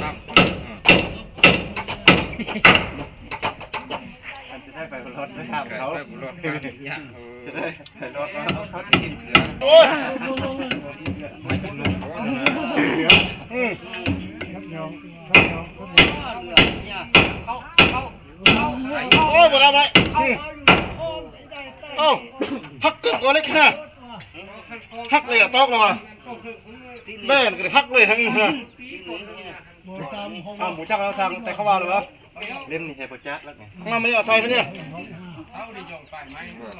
จะได้ไปรถไม่ทำเขาจะได้ไปรถแล้วเขาทิ้งโอ้ยไม่กินนมเขาโอ้ยบ่ได้ไหมเอ้าฮักเกินกว่าเล็กนะฮักเลยอะตอกแล้วมาแม่ก็เลยฮักเลยทั้งนี้ฮะหมูจักเราสั่งแต่เขาว่าเลยวะเล่นนี่ใช่ปะจ๊ะแล้วไงมันไม่เอาใส่ไปเนี่ย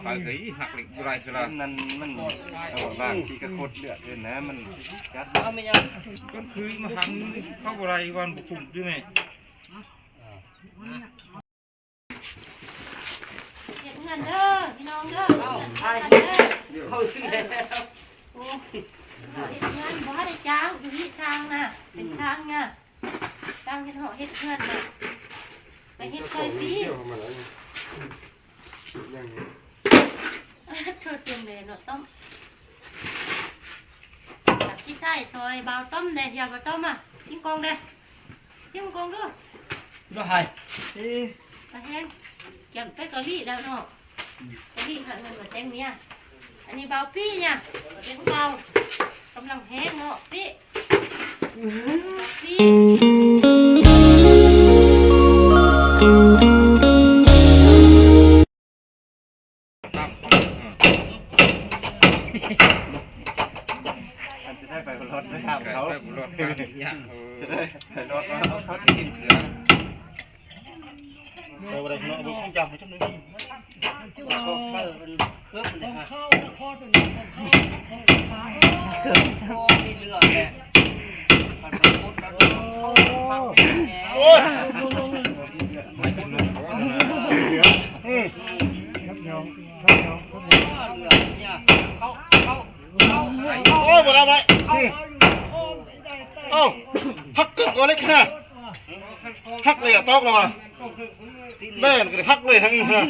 ไปเลยหักเหล็กอะไรคืออะไรนั่นมันบางชีกระโคตรเลือดเลยนะมันกัดก็คือมาทำเข้าอะไรวันบุกด้วยไหมเห็นเงินเด้อพี่น้องเด้อเอาเด้อเขาขึ้นแล้วโอ้เห็นเงินบ่ได้จ้างอยู่ที่ช้างน่ะเป็นช้างน่ะตั้งเป็นห่อเห็ดเงินน่ะไปเห็ดเคยพี่เธอเตรียมเลยเนาะต้มกับที่ใส่ซอยเบาต้มเลยอย่าเบาต้มอ่ะทิ้งกองเลยทิ้งกองด้วยได้ปลาแห้งแกมไปเกาหลีแล้วเนาะเกาหลีค่ะเงินมาแจ้งเมียอันนี้เบาปี้เนี่ยเป็นเบากำลังแห้งเนาะปี้ปี้จะได้ไปรถไม่ทำเขาจะได้ไปรถแล้วเขาทิ้งไปวันไหนเนาะบุกจับให้จับหนึ่งมีเรื่องแหละมันเป็นพุทธแล้วโอ้ยไม่กินนมเขาโอ้ยบ่ได้ไหมเอ้าฮักเกินกว่าเล็กนะฮักเลยอะตอกแล้วมาแม่ก็เลยฮักเลยทั้งนี้ฮะ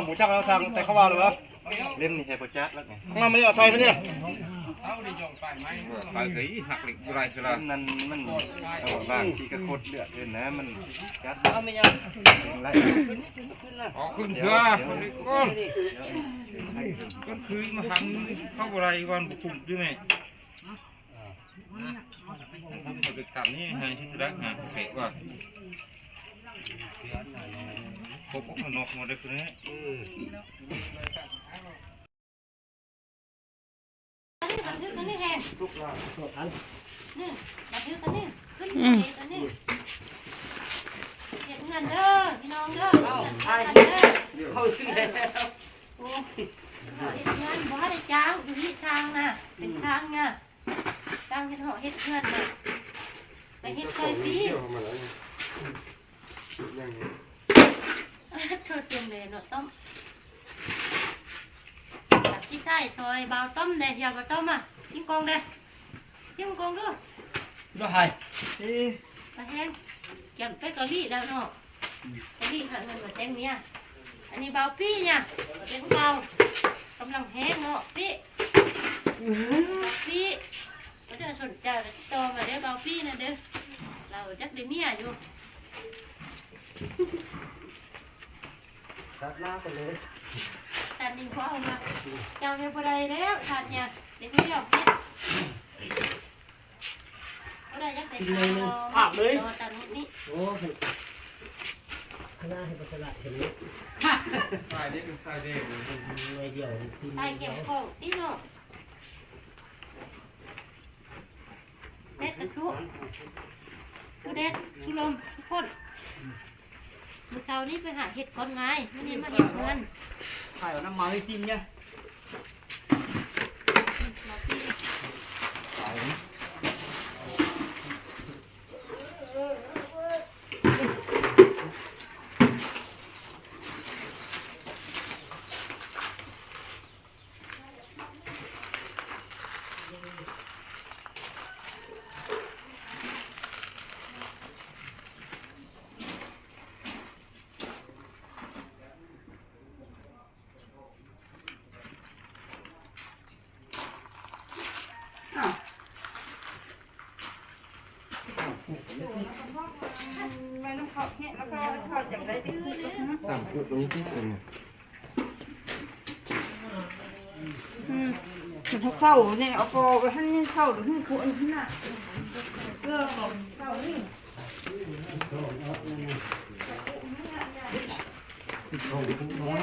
หมูจักเราสั่งแต่เขาว่าเลยวะเล่นนี่ใช่ปะจ๊ะแล้วไงมันไม่เอาใส่ไปเนี่ยไปเลยหักเหล็กอะไรคืออะไรนั่นมันบางชีกระโคตรเลือดเลยนะมันกัดอ๋อขึ้นเพื่อก็คือมาทำเข้าอะไรวันบุกด้วยไหมมาติดตามนี่ให้ที่รักหาแขกว่าพบกันนอกมาได้คืนนี้กันนี่แห้งนี่มาถือกันนี่ขึ้นกันนี่เห็นเงินเด้อพี่น้องเด้อเอาเด้อเขาขึ้นแล้วโอ้เห็ดเงินบ่ได้จ้างอยู่ที่ช้างน่ะเป็นช้างน่ะตั้งเป็นห่อเห็ดเงินน่ะไปเห็ดเคยพี่เธอเตรียมเลยเนาะต้มกับที่ใส่ซอยเบาต้มเลยอย่าเบาต้มอ่ะทิ้งกองเลยทิ้งกองด้วยได้ปลาแห้งแกมไปเกาหลีแล้วเนาะเกาหลีค่ะเงินมาแจ้งเมียอันนี้เบาปี้เนี่ยเป็นเบากำลังแห้งเนาะปี้ปี้ก็เดี๋ยวสนใจติดต่อมาเด้อเบาปี้นะเด้อเราจักได้เมียอยู่ตัดหน้าไปเลยตัดนี่พอเอามาเจ้าเนี่ยบ่ได้แล้วตัดเนี่ยเด็กไม่ยอมคิดบ่ได้จักได้สาบเลยตัดนี้โอ้ข้างหน้าเห็นสลัดเห็นไหมใส่ได้เป็นใส่ได้ไม่เดียวใส่เก็บของนี่เนาะเด็ดกระชุชูเด็ดชูลมทุกคนมื้อเช้านี้ไปหาเห็ดก่อนไงมื้อนี้มาเห็ดเงินถ่ายเอาน้ำมาให้กินเนี่ย เขาแค่แล้วก็เขาจากได้ที่คือ ตามตรงนี้ที่เป็น เขาเศร้าเนี่ยเอาพอไปให้เศร้าหรือให้ควรที่น่ะเออเศร้านี่ ที่เขาน้อย